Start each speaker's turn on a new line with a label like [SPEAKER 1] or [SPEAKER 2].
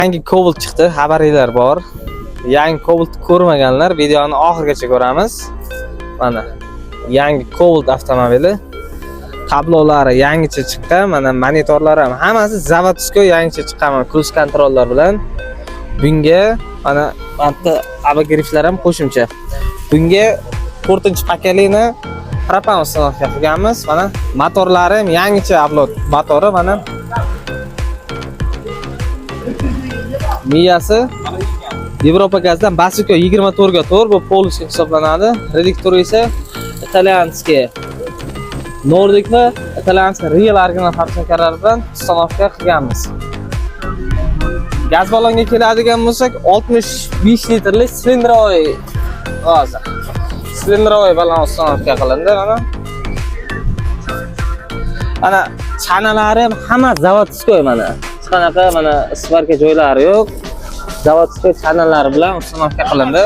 [SPEAKER 1] Yangi Cobalt chiqdi, xabaringlar bor. Yangi Cobalt ko'rmaganlar videoni oxirigacha ko'ramiz. Mana yangi Cobalt avtomobili. Tablolari yangicha chiqqan, mana monitorlari ham hammasi zavodskiy yangicha chiqqan, cruise kontrollar bilan. Bunga mana bitta abagiriflar ham qo'shimcha. Bunga 4-paketlikni propan uстановка qilganmiz. Mana motorlari ham yangicha upload motori mana. Miyasi Yevropa gazdan Basico 24 ga to'g'ri bu polishga hisoblanadi. Reduktori esa italyanskiy. Nordic va italyanskiy real original fabrikalar bilan uстановка qilganmiz. Gaz ballonga keladigan bo'lsak 65 litrli silindrovoy hozir. Silindrovoy ballon uстановка qilindi mana. Ana chanalari ham hamma zavodskiy mana. Hech qanaqa mana svarka joylari yo'q. Zavodskiy chanallari bilan uстановка qilindi.